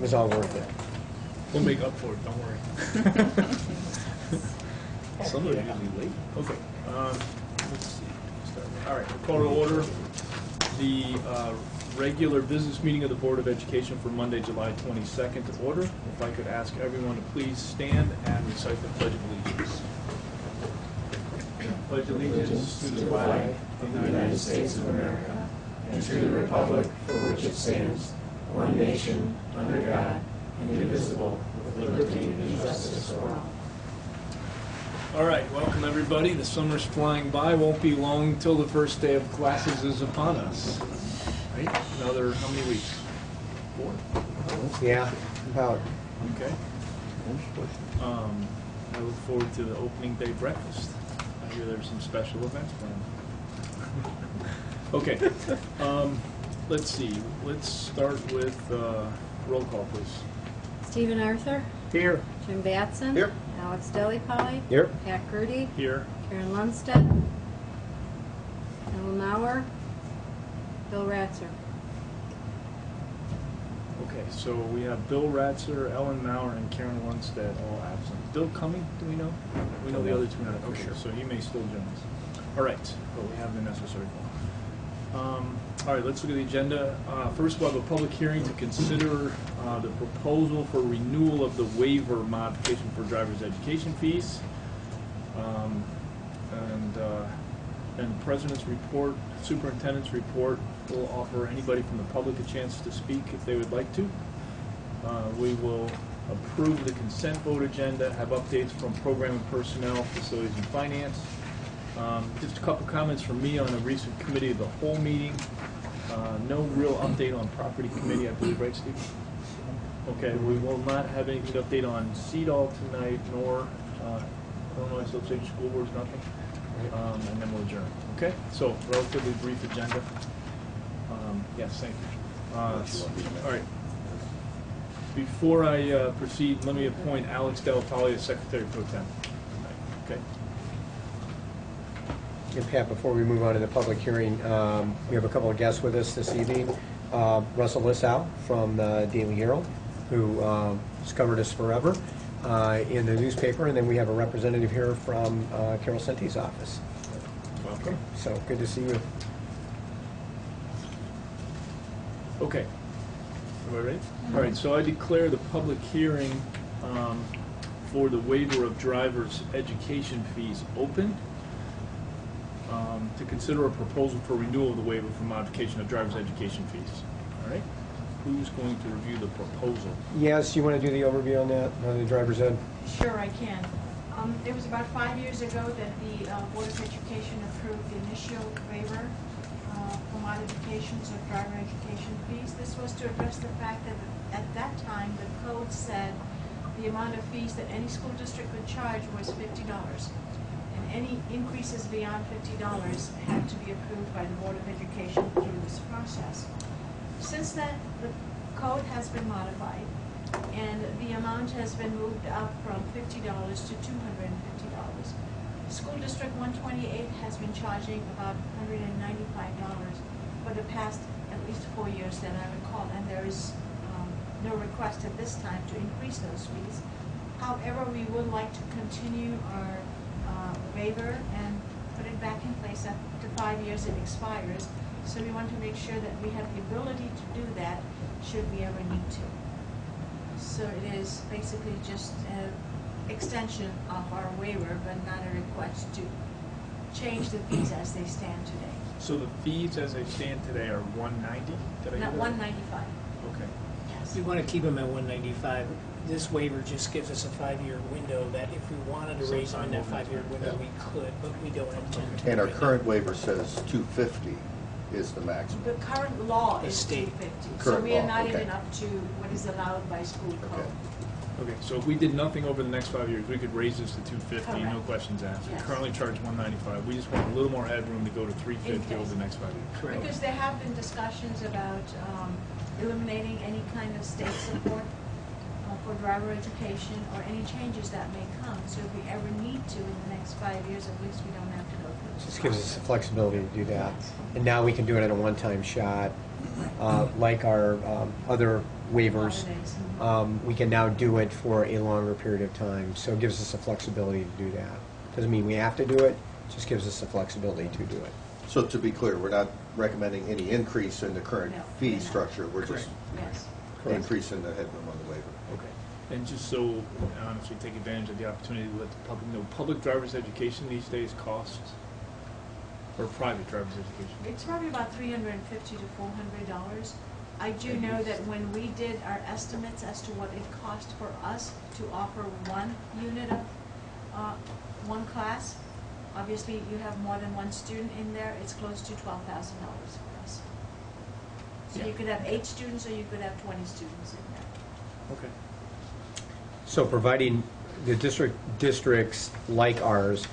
was all worth it. We'll make up for it, don't worry. Some are usually late. Okay, let's see. All right, we'll call to order the regular business meeting of the Board of Education for Monday, July 22nd to order. If I could ask everyone to please stand and recite the Pledge of Allegiance. Pledge allegiance to the flag of the United States of America and to the republic for which it stands, one nation, under God, indivisible, with liberty and justice for all. All right, welcome everybody. The summer's flying by. Won't be long until the first day of classes is upon us. Right? Another, how many weeks? 4? Yeah, about. Okay. I look forward to the opening day breakfast. I hear there's some special events planned. Okay. Let's see. Let's start with roll call, please. Stephen Arthur. Here. Jim Batson. Here. Alex Delipolly. Here. Pat Gertie. Here. Karen Lundstedt. Ellen Mauer. Bill Ratzer. Okay, so we have Bill Ratzer, Ellen Mauer, and Karen Lundstedt all absent. Bill coming, do we know? We know the other two not. Okay, so he may still join us. All right, but we have the necessary form. All right, let's look at the agenda. First, we'll have a public hearing to consider the proposal for renewal of the waiver modification for driver's education fees. And President's report, Superintendent's report, will offer anybody from the public a chance to speak if they would like to. We will approve the consent vote agenda, have updates from program and personnel, facilities and finance. Just a couple comments from me on a recent committee of the whole meeting. No real update on property committee, I believe, right, Steve? Okay, we will not have anything to update on CEDAW tonight, nor Illinois Association of School Boards, nothing. And then we'll adjourn. Okay, so relatively brief agenda. Yes, thank you. All right. Before I proceed, let me appoint Alex Delipolly as Secretary Pro Tem. Okay. And Pat, before we move on to the public hearing, we have a couple of guests with us this evening. Russell Lissow from the Daily Herald, who has covered us forever in the newspaper, and then we have a representative here from Carol Senti's office. Welcome. So good to see you. Okay. Am I ready? All right, so I declare the public hearing for the waiver of driver's education fees open to consider a proposal for renewal of the waiver for modification of driver's education fees. All right? Who's going to review the proposal? Yes, you want to do the overview on that, on the driver's ed? Sure, I can. It was about 5 years ago that the Board of Education approved the initial waiver for modifications of driver education fees. This was to address the fact that at that time the code said the amount of fees that any school district could charge was $50. And any increases beyond $50 had to be approved by the Board of Education through this process. Since then, the code has been modified, and the amount has been moved up from $50 to $250. School District 128 has been charging about $195 for the past at least 4 years that I recall, and there is no request at this time to increase those fees. However, we would like to continue our waiver and put it back in place. After 5 years it expires, so we want to make sure that we have the ability to do that should we ever need to. So it is basically just an extension of our waiver, but not a request to change the fees as they stand today. So the fees as they stand today are $190? Did I Not get that? $195. Okay. Yes. We want to keep them at 195. This waiver just gives us a 5-year window that if we wanted to raise them in that 5-year window, we could, but we don't intend to. And our current waiver says 250 is the maximum. The current law The is state. 250, so Current we are law, not okay. even up to what is allowed by school code. Okay. Okay, so if we did nothing over the next 5 years, we could raise this to 250, no Correct. questions asked. We Yes. currently charge 195. We just want a little more headroom to go to 350 over the next 5 years. Correct. Because there have been discussions about eliminating any kind of state support for driver education or any changes that may come. So if we ever need to in the next 5 years, at least we don't have to go through this Just gives us the process. flexibility to do that. And now we can do it at a one-time shot, like our other waivers, Holidays. we can now do it for a longer period of time. So it gives us the flexibility to do that. Doesn't mean we have to do it, just gives us the flexibility to do it. So to be clear, we're not recommending any increase in the current No, fee we're not. structure. We're just Yes. Correct. increasing the headroom on the waiver. Okay. And just so, honestly, take advantage of the opportunity to let the public know, public driver's education these days costs, or private driver's education? It's probably about $350 to $400. I do know that when we did our estimates as to what it cost for us to offer one unit of, one class, obviously you have more than one student in there, it's close to $12,000 for us. So Yeah. you could have 8 students or you could have 20 students in there. Okay. So providing the districts like ours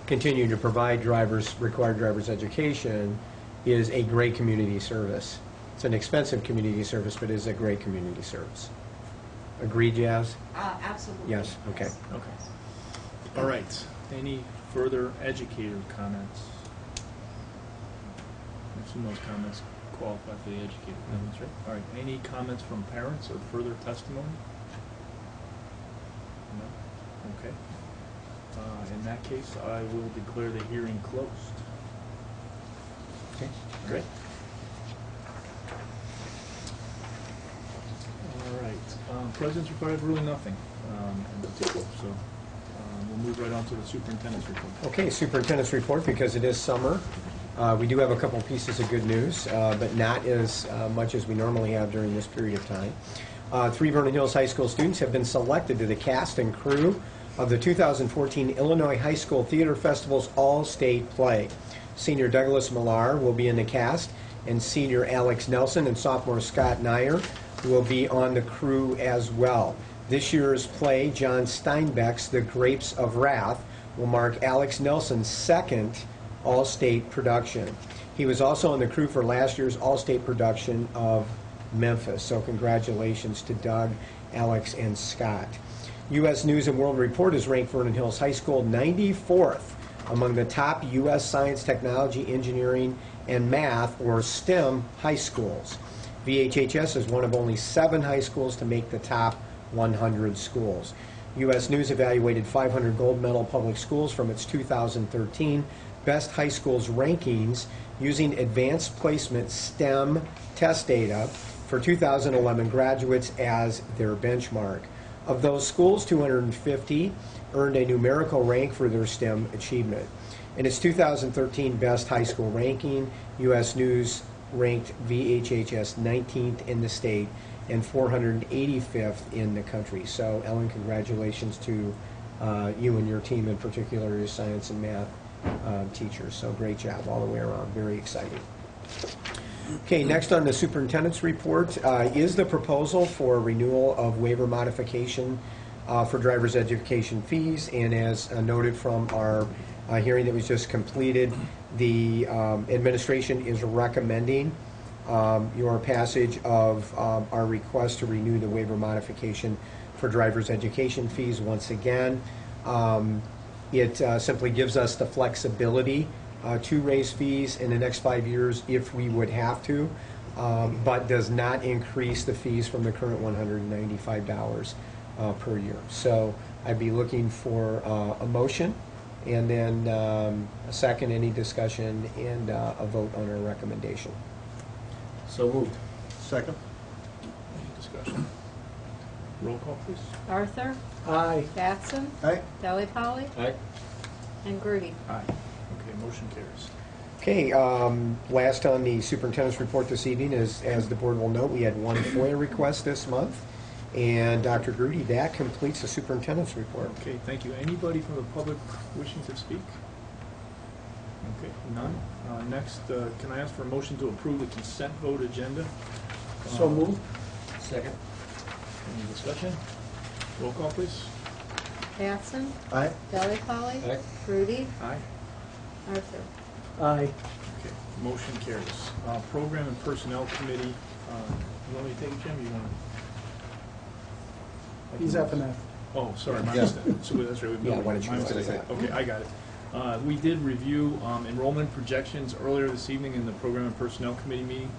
continue to provide required driver's education is a great community service. It's an expensive community service, but it is a great community service. Agreed, Jazz? Absolutely. Yes, okay. Okay. All right. Any further educator comments? I assume those comments qualify for the educator comments, right? All right. Any comments from parents or further testimony? No? Okay. In that case, I will declare the hearing closed. Okay. Great. All right. President's report, I have really nothing in particular, so we'll move right on to the superintendent's report. Okay, superintendent's report, because it is summer. We do have a couple pieces of good news, but not as much as we normally have during this period of time. 3 Vernon Hills High School students have been selected to the cast and crew of the 2014 Illinois High School Theater Festival's All-State Play. Senior Douglas Millar will be in the cast, and senior Alex Nelson and sophomore Scott Nyer will be on the crew as well. This year's play, John Steinbeck's The Grapes of Wrath, will mark Alex Nelson's second All-State production. He was also on the crew for last year's All-State production of Memphis, so congratulations to Doug, Alex, and Scott. U.S. News and World Report has ranked Vernon Hills High School 94th among the top U.S. science, technology, engineering, and math, or STEM, high schools. VHHS is one of only 7 high schools to make the top 100 schools. U.S. News evaluated 500 gold medal public schools from its 2013 Best High Schools rankings using advanced placement STEM test data for 2011 graduates as their benchmark. Of those schools, 250 earned a numerical rank for their STEM achievement. In its 2013 Best High School ranking, U.S. News ranked VHHS 19th in the state and 485th in the country. So, Ellen, congratulations to you and your team, in particular, your science and math teachers. So great job all the way around. Very exciting. Okay, next on the superintendent's report is the proposal for renewal of waiver modification for driver's education fees. And as noted from our hearing that was just completed, the administration is recommending your passage of our request to renew the waiver modification for driver's education fees once again. It simply gives us the flexibility to raise fees in the next 5 years if we would have to, but does not increase the fees from the current $195 per year. So I'd be looking for a motion, and then a second, any discussion, and a vote on our recommendation. So moved. Second? Any discussion? Roll call, please. Arthur, Aye. Batson, Aye. Delli Polly, Aye. and Grudy. Aye. Okay, motion carries. Okay, last on the superintendent's report this evening is, as the board will note, we had one FOIA request this month. And Dr. Grudy, that completes the superintendent's report. Okay, thank you. Anybody from the public wishing to speak? Okay, none. Next, can I ask for a motion to approve the consent vote agenda? So moved. Second. Any discussion? Roll call, please. Batson, Aye. Delli Polly, Aye. Grudy, Aye. Arthur. Aye. Okay, motion carries. Program and Personnel Committee, you want me to take it, Jim? You want to? He's F and F. Oh, sorry, my Yeah. mistake. So that's right. Yeah, why don't you My go mistake. ahead. Okay, I got it. We did review enrollment projections earlier this evening in the Program and Personnel Committee meeting.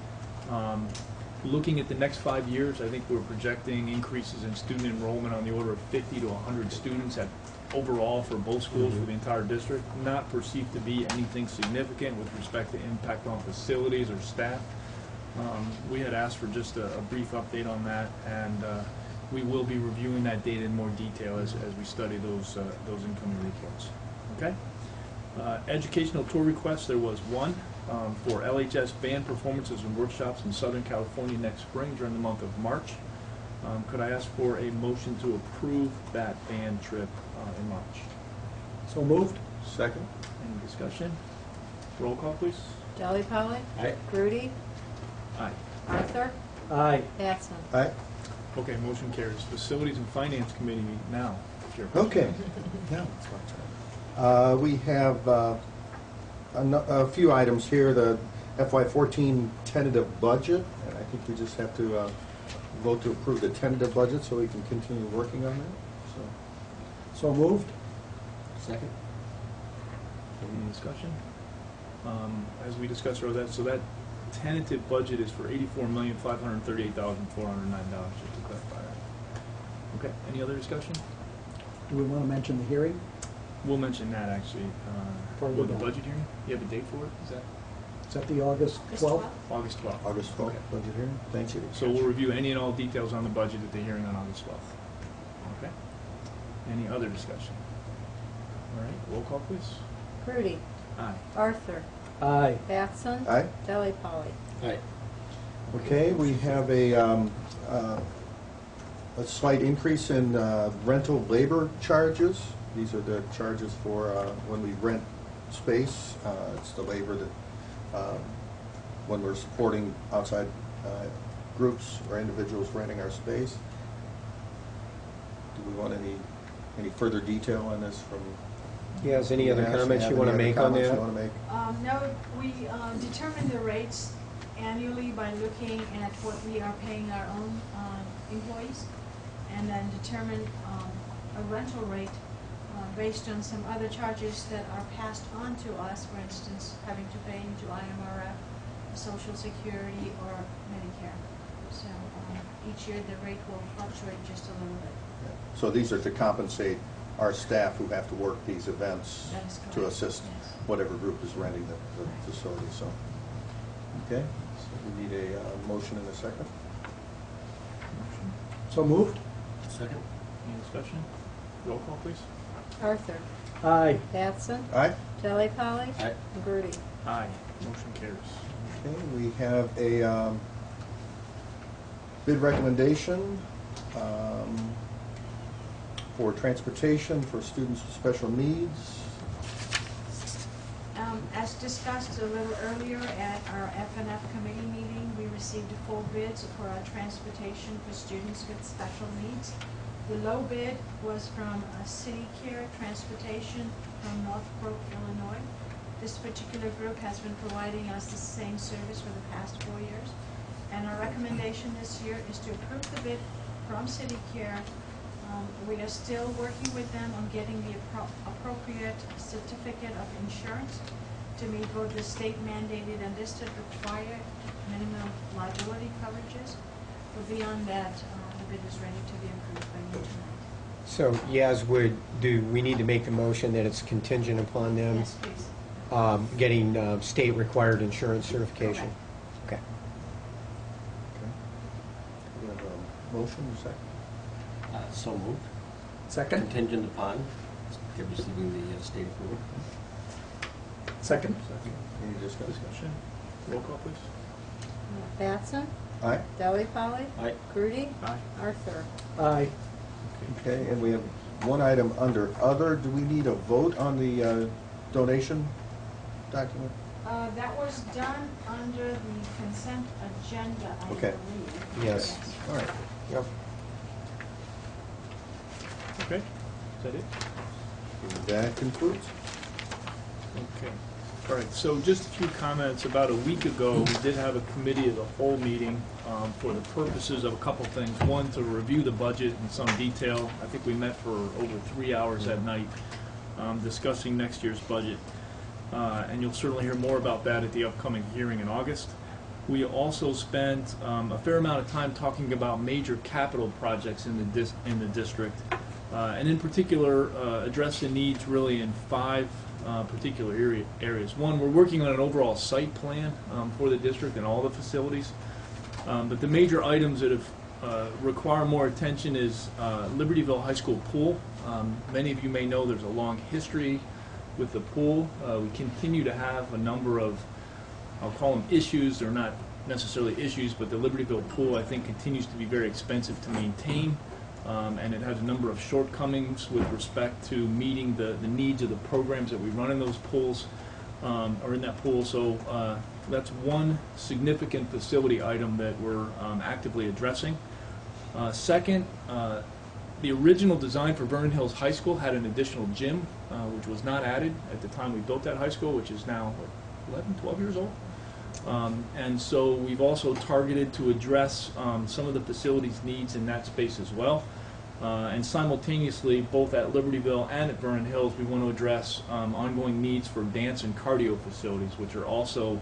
Looking at the next 5 years, I think we're projecting increases in student enrollment on the order of 50 to 100 students overall for both schools for the entire district, not perceived to be anything significant with respect to impact on facilities or staff. We had asked for just a brief update on that, and we will be reviewing that data in more detail as we study those incoming reports. Okay? Educational tour requests, there was one for LHS band performances and workshops in Southern California next spring during the month of March. Could I ask for a motion to approve that band trip in March? So moved. Second? Any discussion? Roll call, please. Delli Polly. Aye. Grudy. Aye. Arthur. Aye. Batson. Aye. Okay, motion carries. Facilities and Finance Committee meet now. Chairperson. Okay. Now it's my turn. We have a few items here. The FY14 tentative budget, and I think we just have to vote to approve the tentative budget so we can continue working on that. So moved. Second. Any discussion? As we discussed earlier, so that tentative budget is for $84,538,409, just to clarify that. Okay, any other discussion? Do we want to mention the hearing? We'll mention that actually. Further The down. budget hearing? You have a date for it? Is that Is that the August This 12th? August 12th? August 12th Okay. budget hearing. Thank you. So we'll review any and all details on the budget at the hearing on August 12th. Okay? Any other discussion? All right, roll call, please. Grudy. Aye. Arthur. Aye. Batson. Aye. Delli Polly. Aye. Okay, we have a slight increase in rental labor charges. These are the charges for when we rent space. It's the labor that, when we're supporting outside groups or individuals renting our space. Do we want any further detail on this from? Yes, any other comments you want to make on that? No, we determine the rates annually by looking at what we are paying our own employees, and then determine a rental rate based on some other charges that are passed on to us, for instance, having to pay into IMRF, Social Security, or Medicare. So each year the rate will fluctuate just a little bit. So these are to compensate our staff who have to work these events That is to correct, assist yes. whatever group is renting the facility, so. Okay, so we need a motion in a second. Motion. So moved? Second. Any discussion? Roll call, please. Arthur. Aye. Batson. Aye. Delli Polly. Aye. Grudy. Aye. Motion carries. Okay, we have a bid recommendation for transportation for students with special needs. As discussed a little earlier at our F&F committee meeting, we received 4 bids for our transportation for students with special needs. The low bid was from City Care Transportation from Northbrook, Illinois. This particular group has been providing us the same service for the past 4 years. And our recommendation this year is to approve the bid from City Care. We are still working with them on getting the appropriate certificate of insurance to meet both the state mandated and district required minimum liability coverages. But beyond that, the bid is ready to be approved by you tonight. So, Yaz, we need to make the motion that it's contingent upon them Yes, please. getting state-required insurance certification? Okay. We have a motion, a second. So moved, Second? contingent upon receiving the state approval. Second? Second. Any discussion? Discussion? Roll call, please. Batson. Aye. Delli Polly. Aye. Grudy. Aye. Arthur. Aye. Okay, and we have one item under other. Do we need a vote on the donation document? That was done under the consent agenda, I Okay. believe. Yes. All right. Yep. Okay, is that it? That concludes. Okay. All right, so just a few comments. About a week ago, we did have a committee of the whole meeting for the purposes of a couple things. One, to review the budget in some detail. I think we met for over 3 hours that night discussing next year's budget. And you'll certainly hear more about that at the upcoming hearing in August. We also spent a fair amount of time talking about major capital projects in the district, and in particular address the needs really in 5 particular areas. One, we're working on an overall site plan for the district and all the facilities, but the major items that have require more attention is Libertyville High School pool. Many of you may know there's a long history with the pool. We continue to have a number of, I'll call them issues. They're not necessarily issues, but the Libertyville pool, I think, continues to be very expensive to maintain, and it has a number of shortcomings with respect to meeting the needs of the programs that we run in those pools, or in that pool. So that's one significant facility item that we're actively addressing. Second, the original design for Vernon Hills High School had an additional gym, which was not added at the time we built that high school, which is now, what, 11, 12 years old? And so we've also targeted to address some of the facilities needs in that space as well. And simultaneously, both at Libertyville and at Vernon Hills, we want to address ongoing needs for dance and cardio facilities, which are also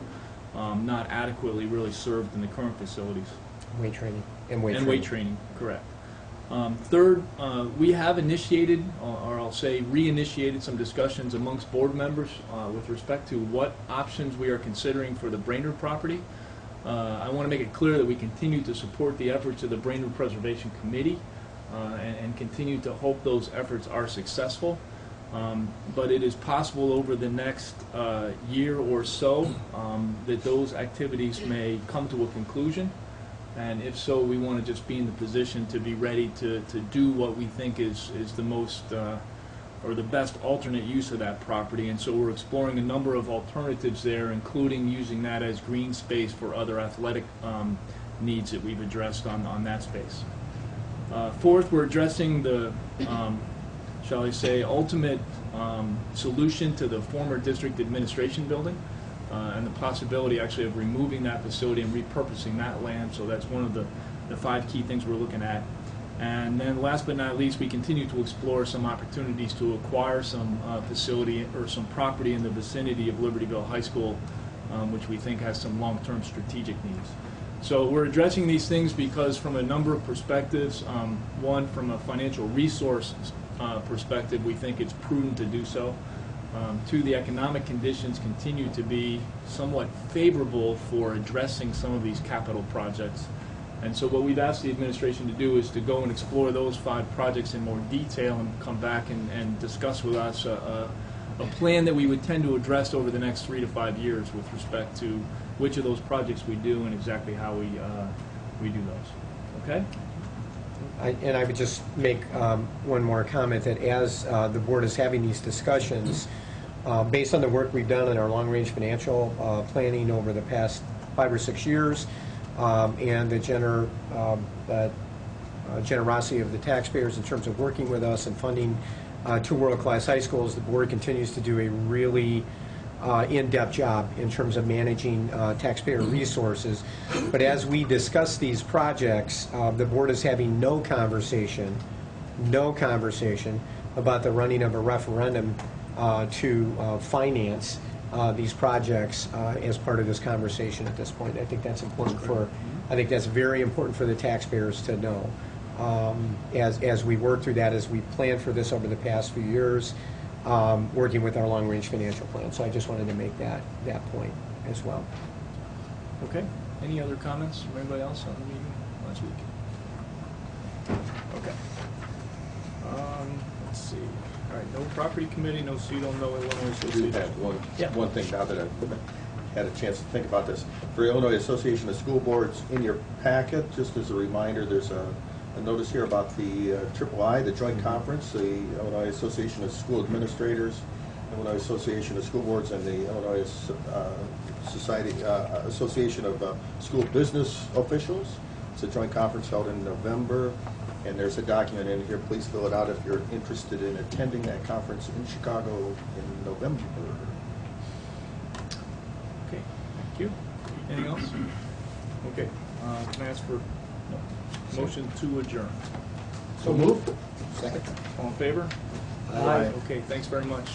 not adequately really served in the current facilities. Weight training. And weight training, correct. Third, we have initiated, or I'll say reinitiated, some discussions amongst board members with respect to what options we are considering for the Brainerd property. I want to make it clear that we continue to support the efforts of the Brainerd Preservation Committee and continue to hope those efforts are successful. But it is possible over the next year or so that those activities may come to a conclusion. And if so, we want to just be in the position to be ready to do what we think is the most or the best alternate use of that property. And so we're exploring a number of alternatives there, including using that as green space for other athletic needs that we've addressed on that space. Fourth, we're addressing the, shall I say, ultimate solution to the former district administration building. And the possibility actually of removing that facility and repurposing that land. So that's one of the 5 key things we're looking at. And then last but not least, we continue to explore some opportunities to acquire some facility or some property in the vicinity of Libertyville High School, which we think has some long-term strategic needs. So we're addressing these things because from a number of perspectives, one, from a financial resource perspective, we think it's prudent to do so. 2, the economic conditions continue to be somewhat favorable for addressing some of these capital projects. And so what we've asked the administration to do is to go and explore those 5 projects in more detail and come back and discuss with us a plan that we would tend to address over the next 3 to 5 years with respect to which of those projects we do and exactly how we do those. Okay? And I would just make one more comment that as the board is having these discussions, based on the work we've done in our long-range financial planning over the past 5 or 6 years, and the generosity of the taxpayers in terms of working with us and funding 2 world-class high schools, the board continues to do a really in-depth job in terms of managing taxpayer resources. But as we discuss these projects, the board is having no conversation about the running of a referendum to finance these projects as part of this conversation at this point. I think that's important I think that's very important for the taxpayers to know. As we work through that, as we plan for this over the past few years, working with our long-range financial plan. So I just wanted to make that point as well. Okay. Any other comments from anybody else on the meeting last week? Okay. Let's see. All right. No property committee, no CEDO, no Illinois I do Association. have one thing now that I've had a chance to think about this. For Illinois Association of School Boards, in your packet, just as a reminder, there's a notice here about the III, the Joint Conference, the Illinois Association of School Administrators, Illinois Association of School Boards, and the Illinois Association of School Business Officials. It's a joint conference held in November, and there's a document in here. Please fill it out if you're interested in attending that conference in Chicago in November. Okay. Thank you. Anything else? Okay. Can I ask for motion to adjourn? So moved. Second. All in favor? Aye. Okay. Thanks very much.